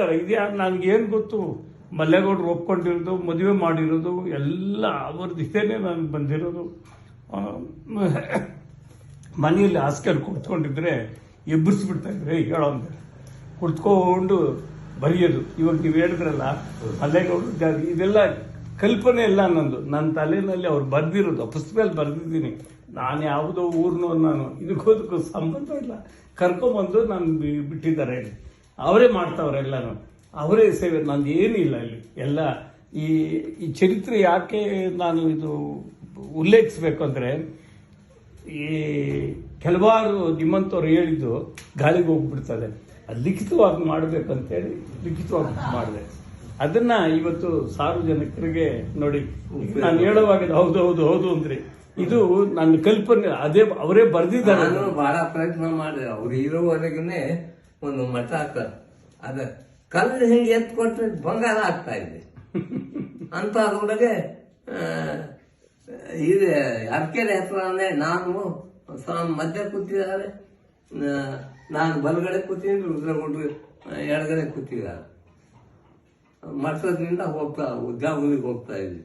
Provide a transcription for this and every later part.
ಬಿಡಿಸ್ತಾರೆ. ಇದ್ಯಾ ನನಗೇನು ಗೊತ್ತು, ಮಲ್ಲೇಗೌಡರು ಒಪ್ಕೊಂಡಿರೋದು, ಮದುವೆ ಮಾಡಿರೋದು ಎಲ್ಲ ಅವ್ರದ್ದು ಇದೇನೆ ನನಗೆ ಬಂದಿರೋದು. ಮನೆಯಲ್ಲಿ ಹಾಸ್ಕಲ್ಲಿ ಕುತ್ಕೊಂಡಿದ್ರೆ ಎಬ್ಬರಿಸ್ಬಿಡ್ತಾ ಇದ್ರೆ ಹೇಳೋ ಅಂದ್ರೆ ಕುತ್ಕೊಂಡು ಬರೆಯೋದು. ಇವಾಗ ನೀವು ಹೇಳಿದ್ರಲ್ಲ ಮಲ್ಲೇಗೌಡರು, ಇದೆಲ್ಲ ಕಲ್ಪನೆ ಎಲ್ಲ ನಂದು, ನನ್ನ ತಲೆಯಲ್ಲಿ ಅವ್ರು ಬರೆದಿರೋದು, ಪುಸ್ತಕದಲ್ಲಿ ಬರೆದಿದ್ದೀನಿ. ನಾನು ಯಾವುದೋ ಊರ್ನೋ, ನಾನು ಇದಕ್ಕೋದಕ್ಕೂ ಸಂಬಂಧ ಇಲ್ಲ, ಕರ್ಕೊಂಬಂದು ನಾನು ಬಿಟ್ಟಿದ್ದಾರೆ. ಅವರೇ ಮಾಡ್ತಾವ್ರೆ ಎಲ್ಲನೂ, ಅವರೇ ಸೇವೆ, ನಂದು ಏನಿಲ್ಲ ಇಲ್ಲಿ ಎಲ್ಲ. ಈ ಚರಿತ್ರೆ ಯಾಕೆ ನಾನು ಇದು ಉಲ್ಲೇಖಿಸ್ಬೇಕು ಅಂದರೆ, ಈ ಕೆಲವಾರು ನಿಮ್ಮಂಥವ್ರು ಹೇಳಿದ್ದು ಗಾಳಿಗೆ ಹೋಗ್ಬಿಡ್ತದೆ. ಅದು ಲಿಖಿತವಾಗಿ ಮಾಡಬೇಕಂತೇಳಿ ಲಿಖಿತವಾಗಿ ಮಾಡಿದೆ. ಅದನ್ನ ಇವತ್ತು ಸಾರ್ವಜನಿಕರಿಗೆ ನೋಡಿ, ನಾನು ಹೇಳುವಾಗ ಹೌದು ಹೌದು ಹೌದು ಅಂದ್ರೆ ಇದು ನನ್ನ ಕಲ್ಪನೆ, ಅದೇ ಅವರೇ ಬರೆದಿದ್ದಾರೆ. ನಾನು ಬಹಳ ಪ್ರಯತ್ನ ಮಾಡಿದೆ. ಅವ್ರು ಇರೋವರೆಗನೆ ಒಂದು ಮಠ ಅದ ಕಲ್ಲು ಹಿಂಗೆ ಎತ್ತು ಕೊಟ್ಟರೆ ಬಂಗಾರ ಆಗ್ತಾ ಇದೆ ಅಂತ. ಅದ್ರೊಳಗೆ ಇದೆ ಅರ್ಕೆರೆ ಹೆಸರನ್ನೇ ನಾನು ಮಧ್ಯ ಕೂತಿದ್ದಾರೆ, ನಾನು ಬಲಗಡೆ ಕೂತಿದ್ದೀನಿ, ರುದ್ರಗೌಡರು ಎಡಗಡೆ ಕೂತಿದ್ದಾರೆ. ಮಠದಿಂದ ಉದ್ಯಾನವನಿಗೆ ಹೋಗ್ತಾ ಇದ್ವಿ.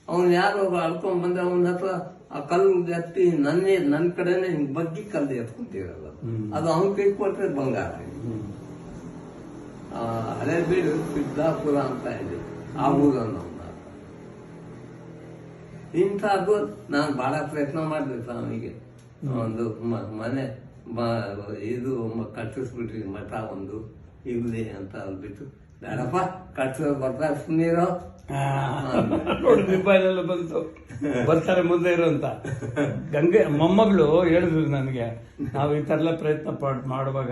ಅವನು ಯಾರು ಅಳ್ಕೊಂಡ್ ಬಂದ್ರೆ ಅವನ ಹತ್ರ ಆ ಕಲ್ಲು ಎತ್ತಿ ನನ್ನ ಕಡೆನೆ ಬಗ್ಗಿ ಕಲ್ಲು ಎತ್ಕೊಂತಿರಲ್ಲ, ಅದು ಅವನ ಕೈ ಕೊಟ್ರೆ ಬಂಗಾರ. ಹಳೆ ಬೀಡು ಸಿದ್ದಾಪುರ ಅಂತ ಇದೆ, ಆ ಊರನ್ನು ಇಂಥದ್ದು ನಾನು ಬಹಳ ಪ್ರಯತ್ನ ಮಾಡಿದೆ. ಅವನಿಗೆ ಒಂದು ಮನೆ ಇದು ಕಟ್ಟಿಸ್ಬಿಟ್ರಿ, ಮಠ ಒಂದು ಇರ್ಲಿ ಅಂತ ಅಂದ್ಬಿಟ್ಟು, ಬೇಡಪ್ಪ ಕಟ್ಟಿಸೋ ಬರ್ತಾರೆ ಸುಮ್ಮನಿರೋ ನೋಡಿ ಮೊಬೈಲೆಲ್ಲ ಬಂತು, ಬರ್ತಾರೆ ಮುಂದೆ ಇರೋ ಅಂತ. ಗಂಗೆ ಮೊಮ್ಮಗಳು ಹೇಳಿದ್ರು ನನಗೆ, ನಾವು ಈ ಥರ ಎಲ್ಲ ಪ್ರಯತ್ನ ಮಾಡುವಾಗ,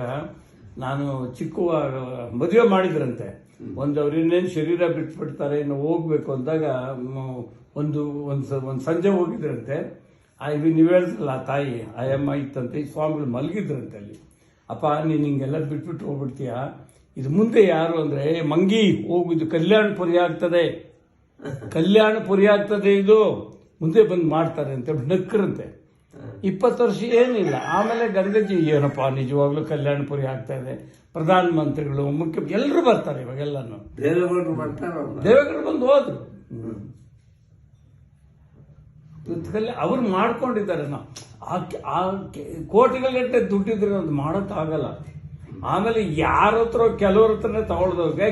ನಾನು ಚಿಕ್ಕವಾಗ ಮದುವೆ ಮಾಡಿದ್ರಂತೆ, ಅವ್ರು ಇನ್ನೇನು ಶರೀರ ಬಿಟ್ಬಿಡ್ತಾರೆ, ಇನ್ನು ಹೋಗ್ಬೇಕು ಅಂದಾಗ ಒಂದು ಸಂಜೆ ಹೋಗಿದ್ರಂತೆ. ನೀವು ಹೇಳಿದ್ರಲ್ಲ ತಾಯಿ ಆಯಮ್ಮ ಇತ್ತಂತೆ, ಈ ಸ್ವಾಮಿಗಳು ಮಲಗಿದ್ರಂತೆ ಅಲ್ಲಿ. ಅಪ್ಪ ನೀನು ಹಿಂಗೆಲ್ಲ ಬಿಟ್ಬಿಟ್ಟು ಹೋಗ್ಬಿಡ್ತೀಯಾ, ಇದು ಮುಂದೆ ಯಾರು ಅಂದ್ರೆ ಮಂಗಿ ಹೋಗು, ಇದು ಕಲ್ಯಾಣಪುರಿ ಆಗ್ತದೆ, ಕಲ್ಯಾಣಪುರಿ ಆಗ್ತದೆ, ಇದು ಮುಂದೆ ಬಂದು ಮಾಡ್ತಾರೆ ಅಂತ ನಕ್ಕರಂತೆ. 20 ವರ್ಷ ಏನಿಲ್ಲ, ಆಮೇಲೆ ಗಂಗಜ್ಜಿ ಏನಪ್ಪ ನಿಜವಾಗ್ಲೂ ಕಲ್ಯಾಣಪುರಿ ಆಗ್ತಾ ಇದೆ, ಪ್ರಧಾನ ಮಂತ್ರಿಗಳು, ಮುಖ್ಯ ಎಲ್ಲರೂ ಬರ್ತಾರೆ ಇವಾಗೆಲ್ಲಾನು, ದೇವೇಗೌಡರು ಬಂದು ಹೋದ್ರು. ಅವ್ರು ಮಾಡ್ಕೊಂಡಿದ್ದಾರೆ. ಆ ಕೋಟಿಗಳ ಗಂಟೆ ದುಡ್ಡಿದ್ರೆ ಅದು ಮಾಡೋಕ್ಕಾಗಲ್ಲ. ಆಮೇಲೆ ಯಾರ ಹತ್ರ ಕೆಲವ್ರ ಹತ್ರನೇ ತಗೊಳ್ದವ್ರಿಗೆ